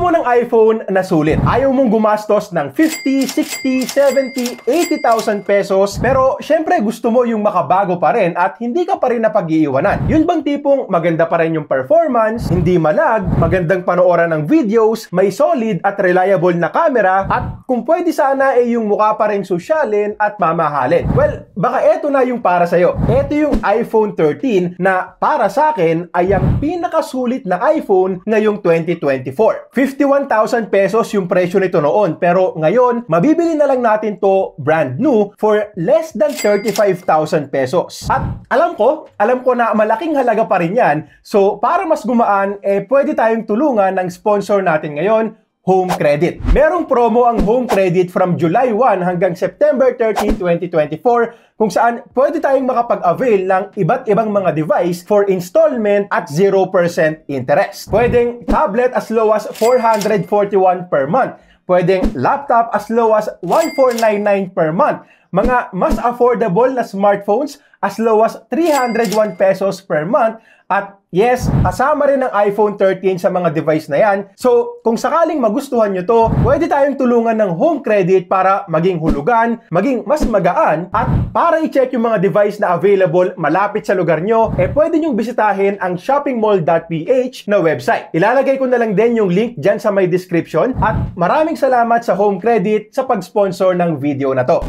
mo ng iPhone na sulit. Ayaw mong gumastos ng 50, 60, 70, 80,000 pesos, pero syempre gusto mo yung makabago pa rin at hindi ka pa rin napag-iiwanan. Yun bang tipong maganda pa rin yung performance, hindi malag, magandang panooran ng videos, may solid at reliable na camera, at kung pwede sana yung mukha pa rin sosyalin at mamahalin. Well, baka eto na yung para sa'yo. Eto yung iPhone 13 na para sa akin ay ang pinakasulit na iPhone ngayong 2024. 51,000 pesos yung presyo nito noon, pero ngayon, mabibili na lang natin to brand new for less than 35,000 pesos. At alam ko na malaking halaga pa rin yan, so para mas gumaan, pwede tayong tulungan ng sponsor natin ngayon, Home Credit. Merong promo ang Home Credit from July 1 hanggang September 13, 2024 kung saan pwede tayong makapag-avail ng iba't ibang mga device for installment at 0% interest. Pwedeng tablet as low as 441 per month. Pwedeng laptop as low as 1,499 per month. Mga mas affordable na smartphones as low as 301 pesos per month. At yes, kasama rin ang iPhone 13 sa mga device na yan. So, kung sakaling magustuhan nyo to, pwede tayong tulungan ng Home Credit para maging hulugan, maging mas magaan, at para i-check yung mga device na available malapit sa lugar nyo, pwede nyong bisitahin ang shoppingmall.ph na website. Ilalagay ko na lang din yung link dyan sa my description, at maraming salamat sa Home Credit sa pag-sponsor ng video na to.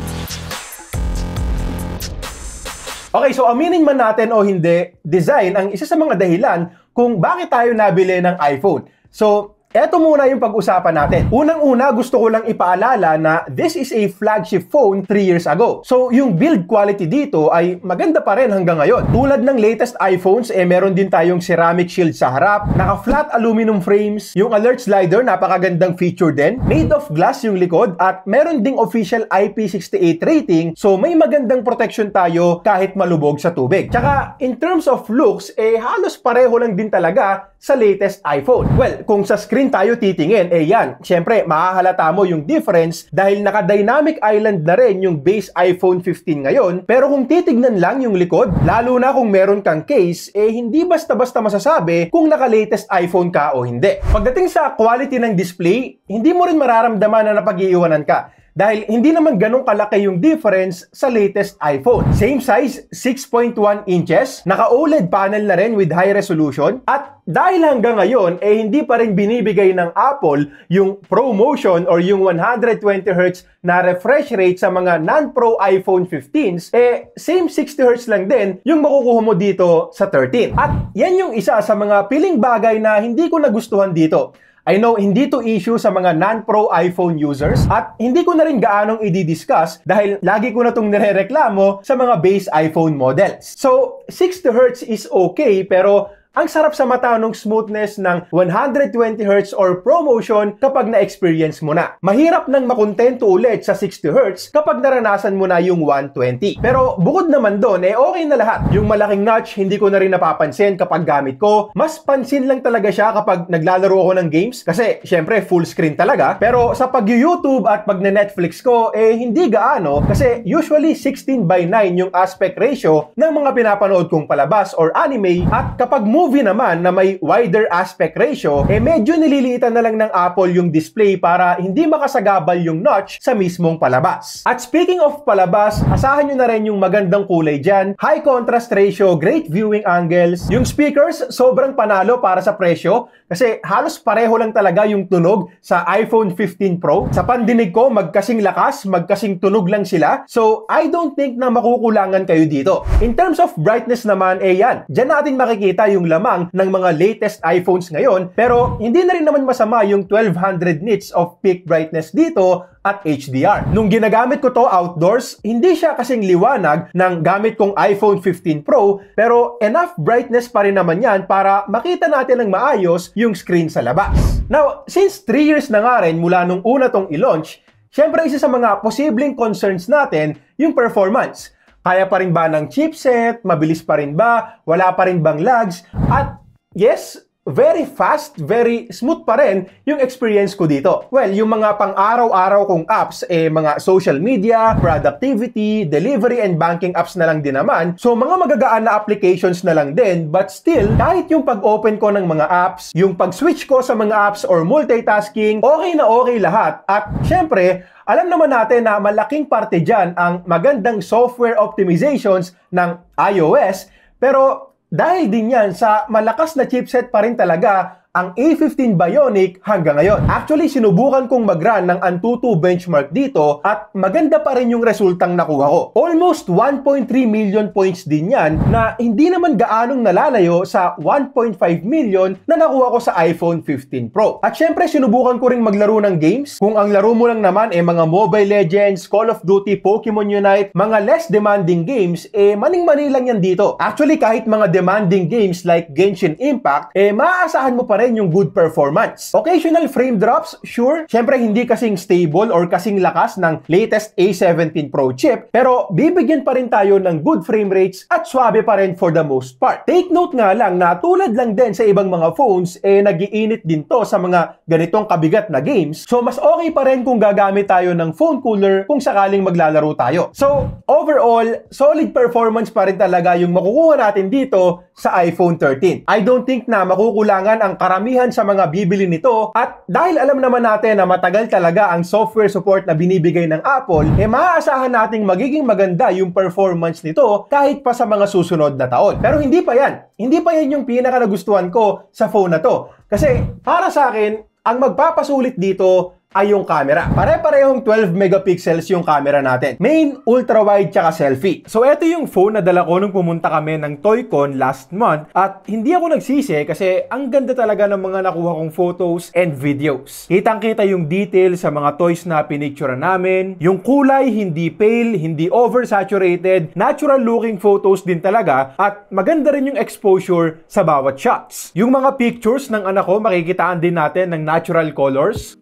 Okay, so aminin man natin o hindi, design ang isa sa mga dahilan kung bakit tayo nabili ng iPhone. So, eto muna yung pag-usapan natin. Unang-una, gusto ko lang ipaalala na this is a flagship phone 3 years ago. So, yung build quality dito ay maganda pa rin hanggang ngayon. Tulad ng latest iPhones, meron din tayong ceramic shield sa harap, naka-flat aluminum frames, yung alert slider, napakagandang feature din, made of glass yung likod, at meron ding official IP68 rating, so may magandang protection tayo kahit malubog sa tubig. Tsaka, in terms of looks, halos pareho lang din talaga sa latest iPhone. Well, kung sa screen tayo titingin, yan, syempre, mahahalata mo yung difference dahil naka-dynamic island na rin yung base iPhone 15 ngayon. Pero kung titignan lang yung likod, lalo na kung meron kang case, hindi basta-basta masasabi kung naka-latest iPhone ka o hindi. Pagdating sa quality ng display, hindi mo rin mararamdaman na napag-iiwanan ka. Dahil hindi naman ganun kalaki yung difference sa latest iPhone. Same size, 6.1 inches, naka-OLED panel na rin with high resolution, at dahil hanggang ngayon, hindi pa rin binibigay ng Apple yung ProMotion or yung 120Hz na refresh rate sa mga non-Pro iPhone 15s, same 60Hz lang din yung makukuha mo dito sa 13. At yan yung isa sa mga piling bagay na hindi ko nagustuhan dito. I know, hindi to issue sa mga non-Pro iPhone users, at hindi ko na rin gaanong i-discuss dahil lagi ko na itong nirereklamo sa mga base iPhone models. So, 60Hz is okay, pero ang sarap sa mata ng smoothness ng 120Hz or ProMotion kapag na-experience mo na. Mahirap nang makontento ulit sa 60Hz kapag naranasan mo na yung 120. Pero bukod naman doon, okay na lahat. Yung malaking notch, hindi ko na rin napapansin kapag gamit ko. Mas pansin lang talaga siya kapag naglalaro ako ng games kasi syempre full screen talaga. Pero sa pag-YouTube at pag-Netflix ko, hindi gaano kasi usually 16:9 yung aspect ratio ng mga pinapanood kong palabas or anime, at kapag movie naman na may wider aspect ratio, medyo nililiitan na lang ng Apple yung display para hindi makasagabal yung notch sa mismong palabas. At speaking of palabas, asahan nyo na rin yung magandang kulay dyan, high contrast ratio, great viewing angles. Yung speakers, sobrang panalo para sa presyo kasi halos pareho lang talaga yung tunog sa iPhone 15 Pro. Sa pandinig ko, magkasing lakas, magkasing tunog lang sila. So, I don't think na makukulangan kayo dito. In terms of brightness naman, yan. Diyan natin makikita yung lamang ng mga latest iPhones ngayon, pero hindi na rin naman masama yung 1200 nits of peak brightness dito at HDR. Nung ginagamit ko to outdoors, hindi siya kasing liwanag ng gamit kong iPhone 15 Pro, pero enough brightness pa rin naman yan para makita natin ng maayos yung screen sa labas. Now, since 3 years na nga rin mula nung una tong i-launch, syempre isa sa mga posibleng concerns natin yung performance. Kaya pa rin ba ng chipset? Mabilis pa rin ba? Wala pa rin bang lags? At yes, very fast, very smooth pa rin yung experience ko dito. Well, yung mga pang-araw-araw kong apps, mga social media, productivity, delivery, and banking apps na lang din naman. So, mga magagaan na applications na lang din, but still, kahit yung pag-open ko ng mga apps, yung pag-switch ko sa mga apps or multitasking, okay na okay lahat. At syempre, alam naman natin na malaking parte dyan ang magandang software optimizations ng iOS, pero dahil din yan sa malakas na chipset pa rin talaga ang A15 Bionic hanggang ngayon. Actually, sinubukan kong mag-run ng Antutu benchmark dito at maganda pa rin yung resultang nakuha ko. Almost 1.3 million points din yan na hindi naman gaanong nalalayo sa 1.5 million na nakuha ko sa iPhone 15 Pro. At syempre, sinubukan ko rin maglaro ng games. Kung ang laro mo lang naman mga Mobile Legends, Call of Duty, Pokemon Unite, mga less demanding games, maning-mani lang yan dito. Actually, kahit mga demanding games like Genshin Impact, maaasahan mo pa rin yung good performance. Occasional frame drops, sure. Syempre, hindi kasing stable or kasing lakas ng latest A17 Pro chip, pero bibigyan pa rin tayo ng good frame rates at swabe pa rin for the most part. Take note nga lang na tulad lang din sa ibang mga phones, nag-iinit din to sa mga ganitong kabigat na games. So, mas okay pa rin kung gagamit tayo ng phone cooler kung sakaling maglalaro tayo. So, overall, solid performance pa rin talaga yung makukuha natin dito sa iPhone 13. I don't think na makukulangan ang karamihan sa mga bibili nito, at dahil alam naman natin na matagal talaga ang software support na binibigay ng Apple, maaasahan nating magiging maganda yung performance nito kahit pa sa mga susunod na taon. Pero hindi pa yan. Hindi pa yan yung pinaka nagustuhan ko sa phone na to. Kasi para sa akin, ang magpapasulit dito ay yung camera. Pare-parehong 12 megapixels yung camera natin. Main, ultra-wide, tsaka selfie. So, eto yung phone na dala ko nung pumunta kami ng Toycon last month. At hindi ako nagsisi kasi ang ganda talaga ng mga nakuha kong photos and videos. Kitang-kita yung detail sa mga toys na pinicture namin. Yung kulay, hindi pale, hindi oversaturated. Natural-looking photos din talaga. At maganda rin yung exposure sa bawat shots. Yung mga pictures ng anak ko, makikitaan din natin ng natural colors.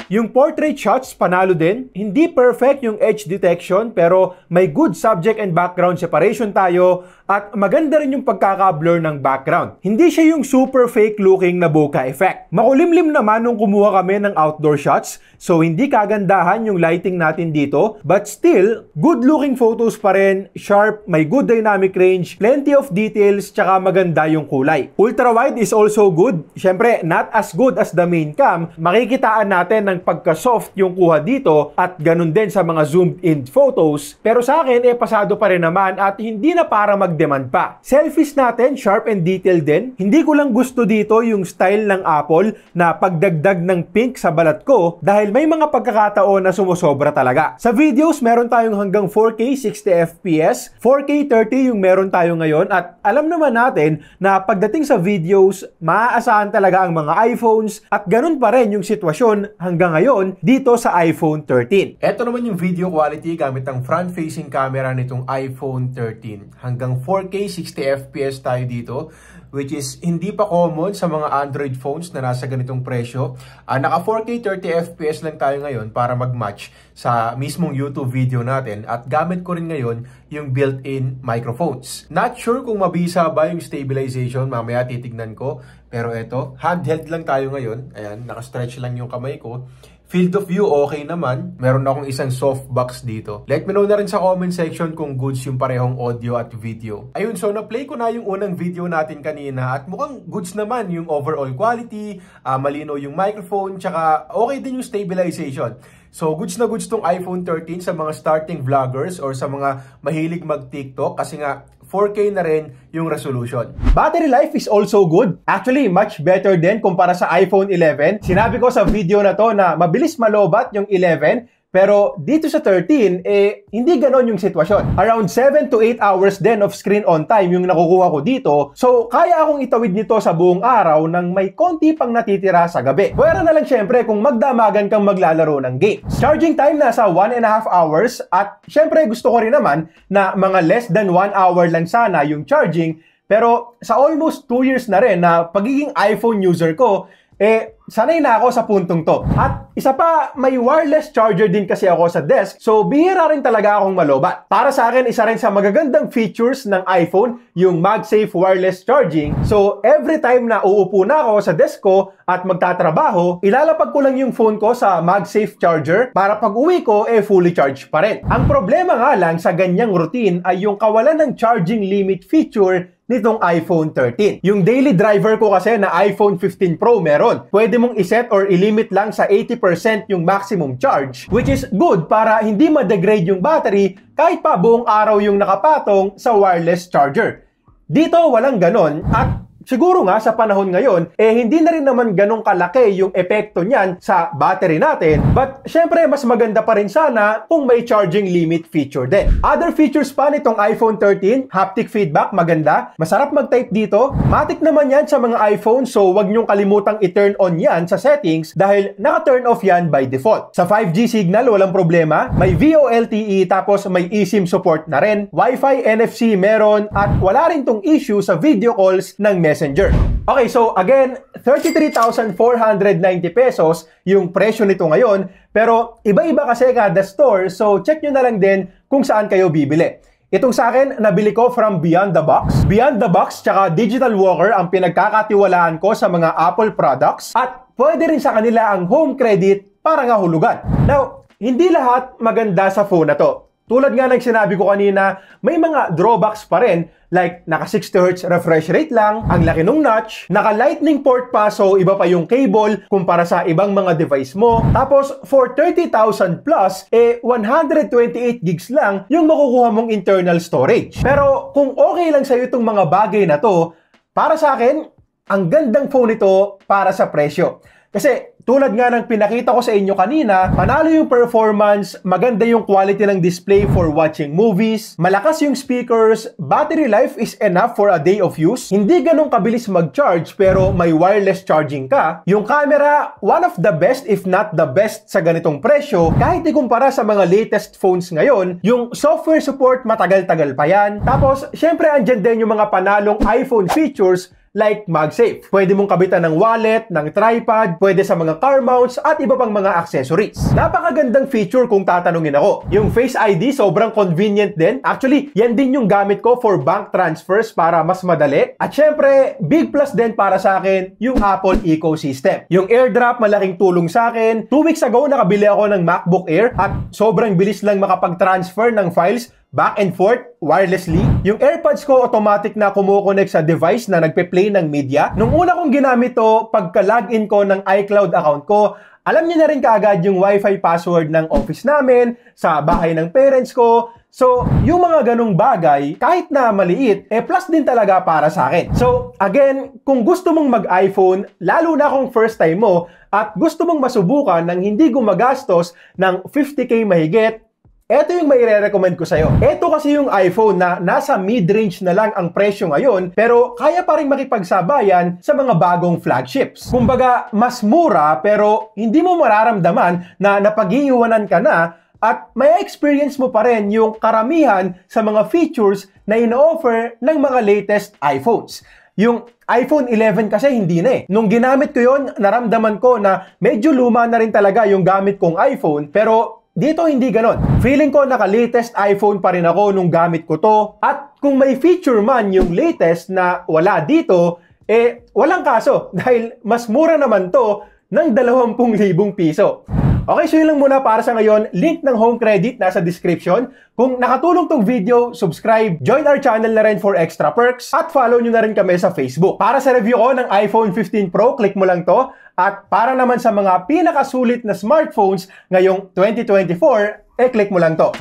Yung portrait shots, panalo din. Hindi perfect yung edge detection pero may good subject and background separation tayo at maganda rin yung pagkaka-blur ng background. Hindi siya yung super fake looking na bokeh effect. Makulimlim naman nung kumuha kami ng outdoor shots, so hindi kagandahan yung lighting natin dito, but still, good looking photos pa rin, sharp, may good dynamic range, plenty of details, tsaka maganda yung kulay. Ultra-wide is also good. Syempre, not as good as the main cam. Makikitaan natin ng pagka-soft yung kuha dito at ganun din sa mga zoomed-in photos. Pero sa akin, pasado pa rin naman at hindi na para mag-demand pa. Selfies natin, sharp and detailed din. Hindi ko lang gusto dito yung style ng Apple na pagdagdag ng pink sa balat ko dahil may mga pagkakataon na sumusobra talaga. Sa videos, meron tayong hanggang 4K 60fps, 4K 30 yung meron tayo ngayon at alam naman natin na pagdating sa videos, maaasahan talaga ang mga iPhones at ganun pa rin yung sitwasyon hanggang ngayon dito sa iPhone 13. Ito naman yung video quality gamit ang front-facing camera nitong iPhone 13. Hanggang 4K 60fps tayo dito, which is hindi pa common sa mga Android phones na nasa ganitong presyo. Naka 4K 30fps lang tayo ngayon para mag-match sa mismong YouTube video natin at gamit ko rin ngayon yung built-in microphones. Not sure kung mabisa ba yung stabilization, mamaya titignan ko. Pero eto, handheld lang tayo ngayon. Ayan, naka-stretch lang yung kamay ko. Field of view, okay naman. Meron akong isang softbox dito. Let me know na rin sa comment section kung goods yung parehong audio at video. Ayun, so na-play ko na yung unang video natin kanina at mukhang goods naman yung overall quality, malino yung microphone, tsaka okay din yung stabilization. So, goods na goods tong iPhone 13 sa mga starting vloggers or sa mga mahilig mag-TikTok kasi nga 4K na rin yung resolution. Battery life is also good. Actually, much better din kumpara sa iPhone 11. Sinabi ko sa video na to na mabilis malobat yung 11, pero dito sa 13, hindi ganon yung sitwasyon. Around 7 to 8 hours din of screen on time yung nakukuha ko dito. So, kaya akong itawid nito sa buong araw nang may konti pang natitira sa gabi. Pwera na lang syempre kung magdamagan kang maglalaro ng game. Charging time nasa 1.5 hours at syempre gusto ko rin naman na mga less than 1 hour lang sana yung charging. Pero sa almost 2 years na rin na pagiging iPhone user ko, sanay na ako sa puntong to. At isa pa, may wireless charger din kasi ako sa desk, so bihira rin talaga akong malobat. Para sa akin, isa rin sa magagandang features ng iPhone, yung MagSafe wireless charging. So every time na uupo na ako sa desk ko at magtatrabaho, ilalapag ko lang yung phone ko sa MagSafe charger para pag uwi ko, fully charged pa rin. Ang problema nga lang sa ganyang routine ay yung kawalan ng charging limit feature nitong iPhone 13. Yung daily driver ko kasi na iPhone 15 Pro meron. Pwede mong iset or ilimit lang sa 80% yung maximum charge, which is good para hindi ma-degrade yung battery kahit pa buong araw yung nakapatong sa wireless charger. Dito walang ganon at siguro nga sa panahon ngayon, hindi na rin naman ganong kalaki yung epekto niyan sa battery natin. But syempre, mas maganda pa rin sana kung may charging limit feature din. Other features pa nitong iPhone 13, haptic feedback, maganda. Masarap mag-type dito. Matic naman yan sa mga iPhone, so wag niyong kalimutang i-turn on yan sa settings dahil naka-turn off yan by default. Sa 5G signal, walang problema. May VoLTE tapos may eSIM support na rin. Wi-Fi, NFC meron at wala rin tong issue sa video calls ng Messenger. Okay, so again, 33,490 pesos yung presyo nito ngayon, pero iba-iba kasi kada store, so check nyo na lang din kung saan kayo bibili. Itong sa akin, nabili ko from Beyond the Box. Beyond the Box tsaka Digital Walker ang pinagkakatiwalaan ko sa mga Apple products at pwede rin sa kanila ang home credit para nga hulugan. Now, hindi lahat maganda sa phone na to. Tulad nga ng sinabi ko kanina, may mga drawbacks pa rin like naka 60Hz refresh rate lang, ang laki nung notch, naka lightning port pa so iba pa yung cable kumpara sa ibang mga device mo. Tapos for 30,000 plus, 128 gigs lang yung makukuha mong internal storage. Pero kung okay lang sa'yo itong mga bagay na to, para sa akin, ang gandang phone ito para sa presyo. Kasi tulad nga ng pinakita ko sa inyo kanina, panalo yung performance, maganda yung quality ng display for watching movies, malakas yung speakers, battery life is enough for a day of use, hindi ganun kabilis mag-charge pero may wireless charging ka, yung camera, one of the best if not the best sa ganitong presyo, kahit ikumpara sa mga latest phones ngayon, yung software support matagal-tagal pa yan, tapos syempre andyan din yung mga panalong iPhone features like MagSafe. Pwede mong kabitan ng wallet, ng tripod, pwede sa mga car mounts at iba pang mga accessories. Napakagandang feature kung tatanungin ako. Yung Face ID sobrang convenient din. Actually, yan din yung gamit ko for bank transfers para mas madali. At syempre, big plus din para sa akin yung Apple ecosystem. Yung AirDrop malaking tulong sa akin. 2 weeks ago nakabili ako ng MacBook Air at sobrang bilis lang makapag-transfer ng files back and forth wirelessly. Yung AirPods ko automatic na kumukonect sa device na nagpe-play ng media. Nung una kong ginamit to, pagka-login ko ng iCloud account ko, alam niyo na rin kaagad yung Wi-Fi password ng office namin, sa bahay ng parents ko. So, yung mga ganong bagay, kahit na maliit, plus din talaga para sa akin. So, again, kung gusto mong mag-iPhone, lalo na kung first time mo, at gusto mong masubukan ng hindi gumagastos ng 50K mahigit, ito yung maire-recommend ko sa'yo. Ito kasi yung iPhone na nasa mid-range na lang ang presyo ngayon, pero kaya pa rin makipagsabayan sa mga bagong flagships. Kumbaga, mas mura pero hindi mo mararamdaman na napag-iiwanan ka na at may experience mo pa rin yung karamihan sa mga features na ino-offer ng mga latest iPhones. Yung iPhone 11 kasi hindi na eh. Nung ginamit ko yon, naramdaman ko na medyo luma na rin talaga yung gamit kong iPhone, pero dito hindi ganon. Feeling ko naka-latest iPhone pa rin ako nung gamit ko to. At kung may feature man yung latest na wala dito, walang kaso. Dahil mas mura naman to ng 20,000 piso. Okay, so yun lang muna para sa ngayon. Link ng home credit nasa description. Kung nakatulong tong video, subscribe, join our channel na rin for extra perks, at follow nyo na rin kami sa Facebook. Para sa review ko ng iPhone 15 Pro, click mo lang to. At para naman sa mga pinakasulit na smartphones ngayong 2024, click mo lang to.